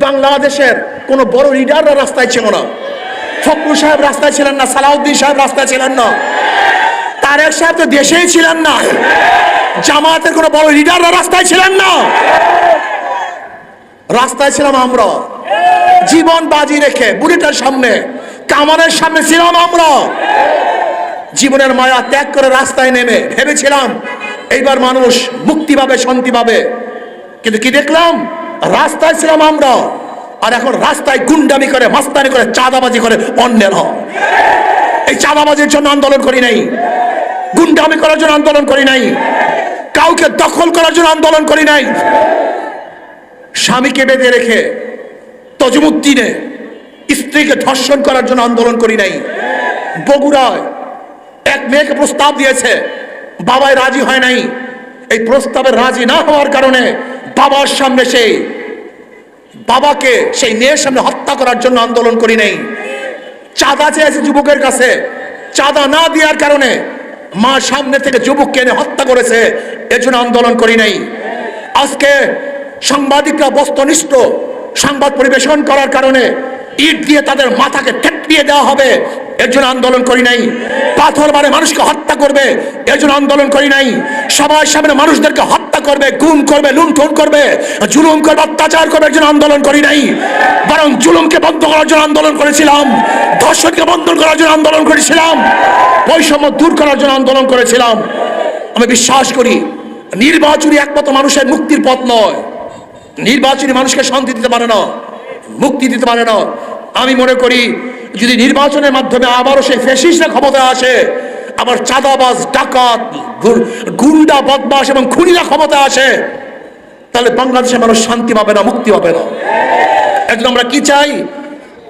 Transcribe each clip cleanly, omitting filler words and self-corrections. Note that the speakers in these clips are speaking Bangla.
বাংলাদেশের কোনো বড় লিডাররা রাস্তায় ছিল না। ফখরুল সাহেব রাস্তায় ছিলেন না, সালাউদ্দিন সাহেব রাস্তায় ছিলেন না, তারেক সাহেব তো দেশেই ছিলেন না, জামায়াতের কোনো বড় লিডাররা রাস্তায় ছিলেন না। রাস্তায় ছিলাম আমরা, জীবন বাজি রেখে বুলেটের সামনে, কামানের সামনে ছিলাম আমরা। জীবনের মায়া ত্যাগ করে রাস্তায় নেমে ভেবেছিলাম এইবার মানুষ মুক্তি পাবে, শান্তি পাবে, কিন্তু কি দেখলাম? রাস্তায় ছিলাম আমরা, আর এখন রাস্তায় গুন্ডামি করে, মাস্তানি করে, চাঁদাবাজি করে অন্যের হয়। এই চাঁদাবাজির জন্য আন্দোলন করি নাই, গুন্ডামি করার জন্য আন্দোলন করি নাই, কাউকে দখল করার জন্য আন্দোলন করি নাই। স্বামীকে বেঁধে রেখে তজুমুদ্দিনে স্ত্রীকে ধর্ষণ করার জন্য আন্দোলন করি নাই। বগুড়ায় এক মেয়েকে প্রস্তাব দিয়েছে, বাবাই রাজি হয় নাই। এই প্রস্তাবে রাজি না হওয়ার কারণে বাবার সামনে বাবাকে সেই মেয়ের সামনে হত্যা করার জন্য আন্দোলন করি নাই। চাঁদা চেয়েছে যুবকের কাছে, চাঁদা না দেওয়ার কারণে মা সামনে থেকে যুবককে এনে হত্যা করেছে, এর জন্য আন্দোলন করি নাই। আজকে সাংবাদিকরা বস্তুনিষ্ঠ সংবাদ পরিবেশন করার কারণে ইট দিয়ে তাদের মাথাকে ঠেকিয়ে দেওয়া হবে, এর জন্য আন্দোলন করি নাই। পাথর মারে মানুষকে হত্যা করবে, এর জন্য আন্দোলন করি নাই। সবার সামনে মানুষদেরকে হত্যা করবে, গুম করবে, লুণ্ঠন করবে, জুলুম করবে, অত্যাচার করবে, এর জন্য আন্দোলন করি নাই। বরং জুলুমকে বন্ধ করার জন্য আন্দোলন করেছিলাম, ধর্ষণকে বন্ধ করার জন্য আন্দোলন করেছিলাম, বৈষম্য দূর করার জন্য আন্দোলন করেছিলাম। আমি বিশ্বাস করি নির্বাচনই একমাত্র মানুষের মুক্তির পথ নয়। নির্বাচনী মানুষকে শান্তি দিতে পারে না, মুক্তি দিতে পারে না। আমি মনে করি যদি নির্বাচনের মাধ্যমে আবারও সেই ফ্যাসিস্টরা ক্ষমতায় আসে, আবার চাঁদাবাজ, ডাকাত, গুন্ডা, বদমাশ এবং খুনিরা ক্ষমতায় আসে, তাহলে বাংলাদেশের মানুষ শান্তি পাবে না, মুক্তি পাবে না। একদম আমরা কি চাই?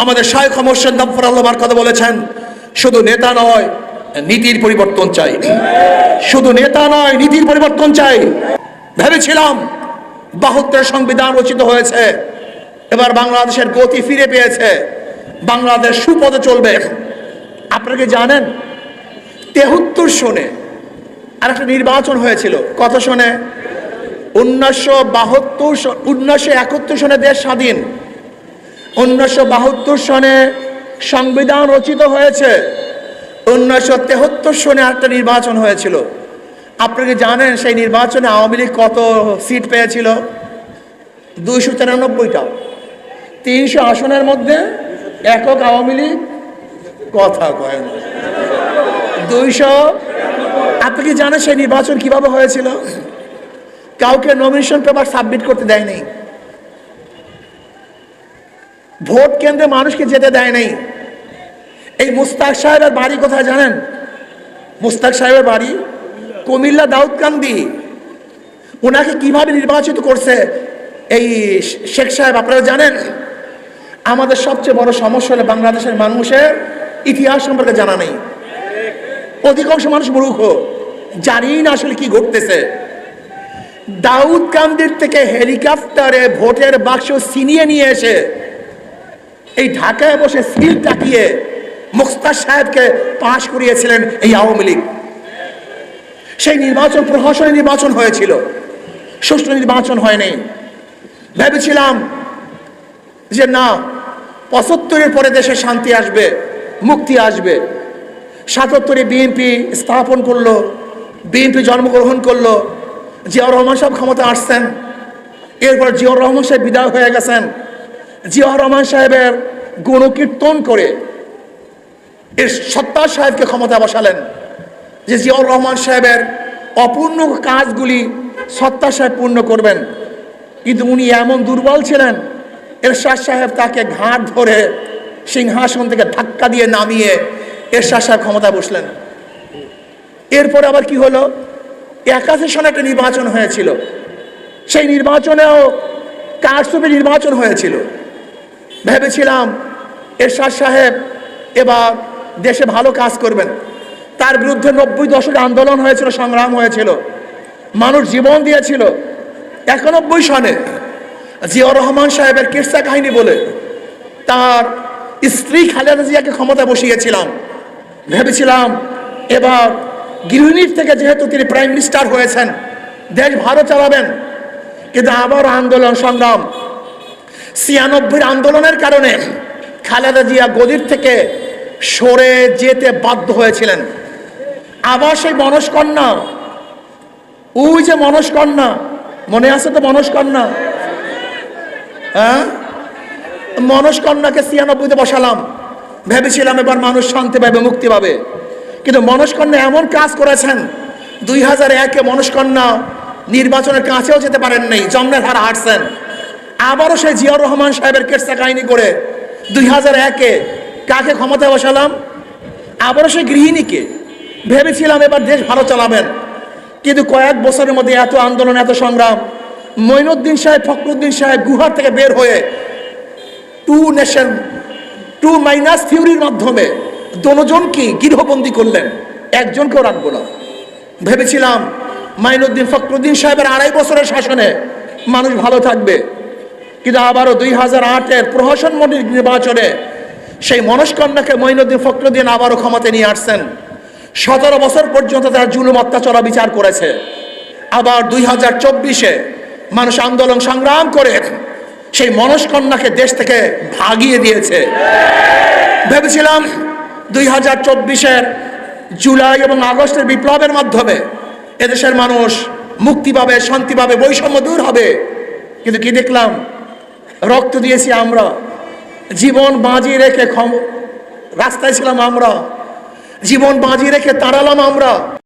আমাদের শায়খ মোর্শেদ নফর আল্লাহর কথা বলেছেন, শুধু নেতা নয় নীতির পরিবর্তন চাই। শুধু নেতা নয়, নীতির পরিবর্তন চাই। ভেবেছিলাম ৭২ সংবিধান রচিত হয়েছে, এবার বাংলাদেশের গতি ফিরে পেয়েছে, বাংলাদেশ সুপথে চলবে। আপনারা কি জানেন ৭৩ সনে আরেকটা নির্বাচন হয়েছিল? কত সনে? 1971 সনে দেশ স্বাধীন, 1972 সনে সংবিধান রচিত হয়েছে, 1973 সনে একটা নির্বাচন হয়েছিল। আপনারা কি জানেন সেই নির্বাচনে আওয়ামী লীগ কত সিট পেয়েছিল? 293টা। 300 আসনের মধ্যে একক আওয়ামী লীগ কথা কয় না, 200। আপনি কি জানেন সেই নির্বাচন কিভাবে হয়েছিল? কাউকে নমিনেশন পেপার সাবমিট করতে দেয় নাই, ভোট কেন্দ্রে মানুষকে যেতে দেয় নাই। এই মুস্তাক সাহেবের বাড়ি কোথায় জানেন? মুস্তাক সাহেবের বাড়ি কুমিল্লা দাউদকান্দি। ওনাকে কিভাবে নির্বাচিত করছে এই শেখ সাহেব আপনারা জানেন? আমাদের সবচেয়ে বড় সমস্যা হলো বাংলাদেশের মানুষের ইতিহাস সম্পর্কে জানা নেই। অধিকাংশ মানুষ মূর্খ, জানি না আসলে কি ঘটতেছে। দাউদকান্দির থেকে হেলিকপ্টারে ভোটের বাক্স ছিনিয়ে নিয়ে এসে এই ঢাকায় বসে সিল টাকিয়ে মুস্তাক সাহেবকে পাশ করিয়েছিলেন এই আওয়ামী লীগ। সেই নির্বাচন প্রহসনী নির্বাচন হয়েছিল, সুষ্ঠু নির্বাচন হয়নি। ভেবেছিলাম যে না, ৭৫-এর পরে দেশে শান্তি আসবে, মুক্তি আসবে। ৭৭-এ বিএনপি স্থাপন করলো, বিএনপি জন্মগ্রহণ করলো, জিয়াউর রহমান সাহেব ক্ষমতা আসছেন। এরপর জিয়াউর রহমান সাহেব বিদায় হয়ে গেছেন। জিয়াউর রহমান সাহেবের গুণকীর্তন করে এর সত্তার সাহেবকে ক্ষমতা বসালেন, যে জিয়াউর রহমান সাহেবের অপূর্ণ কাজগুলি সত্তার সাহেব পূর্ণ করবেন। কিন্তু উনি এমন দুর্বল ছিলেন, এরশাদ সাহেব তাকে ঘাট ধরে সিংহাসন থেকে ধাক্কা দিয়ে নামিয়ে এরশাদ সাহেব ক্ষমতায় বসলেন। এরপরে আবার কি হলো? 81 সনে একটা নির্বাচন হয়েছিল, সেই নির্বাচনেও কারচুপি নির্বাচন হয়েছিল। ভেবেছিলাম এরশাদ সাহেব এবার দেশে ভালো কাজ করবেন। তার বিরুদ্ধে 90 দশকে আন্দোলন হয়েছিল, সংগ্রাম হয়েছিল, মানুষ জীবন দিয়েছিল। 91 সনে জিয়াউর রহমান সাহেবের কিসসা কাহিনী বলে তার স্ত্রী খালেদা জিয়াকে ক্ষমতা বসিয়েছিলাম। ভেবেছিলাম এবার গৃহিণীর থেকে যেহেতু তিনি প্রাইম মিনিস্টার হয়েছেন, দেশ ভালো চালাবেন। কিন্তু আবার আন্দোলন সংগ্রাম, 96 আন্দোলনের কারণে খালেদা জিয়া গদির থেকে সরে যেতে বাধ্য হয়েছিলেন। আবার সেই মনস্কন্যা, ওই যে মনস্কন্যা, মনে আছে তো মনস্কন্যা? হ্যাঁ, মনস্কন্যাকে 96-তে বসালাম, ভেবেছিলাম এবার মানুষ শান্তি পাবে, মুক্তি পাবে। কিন্তু মনস্কন্যা এমন কাজ করেছেন, 2001-এ মনস্কন্যা নির্বাচনের কাছেও যেতে পারেন নাই, জন্মের হার হাঁটছেন। আবারও সেই জিয়াউর রহমান সাহেবের কেসা কাহিনী করে 2001-এ কাকে ক্ষমতায় বসালাম? আবারও সেই গৃহিণীকে। ভেবেছিলাম এবার দেশ ভালো চালাবেন। কিন্তু কয়েক বছরের মধ্যে এত আন্দোলন, এত সংগ্রাম, মঈনুদ্দিন সাহেব, ফখরুদ্দিন সাহেব গুহার থেকে বের হয়ে টু নেশন, টু মাইনাস থিওরির মাধ্যমে দোনোজনকে গৃহবন্দী করলেন, একজনকেও রাখবো না। ভেবেছিলাম মঈনুদ্দিন, ফখরুদ্দিন সাহেবের 2.5 বছরের শাসনে মানুষ ভালো থাকবে। কিন্তু আবারও 2008-এর প্রহসন মন্ডল নির্বাচনে সেই মনস্কন্যাকে মঈনুদ্দিন, ফখরুদ্দিন আবারও ক্ষমতায় নিয়ে আসছেন। 17 বছর পর্যন্ত তারা জুলুম অত্যাচার বিচার করেছে। আবার 2024-এ মানুষ আন্দোলন সংগ্রাম করে সেই মনস্কন্যাকে দেশ থেকে ভাগিয়ে দিয়েছে। ভেবেছিলাম 2024-এর জুলাই এবং আগস্টের বিপ্লবের মাধ্যমে এদেশের মানুষ মুক্তি পাবে, শান্তি পাবে, বৈষম্য দূর হবে। কিন্তু কি দেখলাম? রক্ত দিয়েছি আমরা, জীবন বাজি রেখে রাস্তায় ছিলাম আমরা, জীবন বাজি রেখে তাড়ালাম আমরা।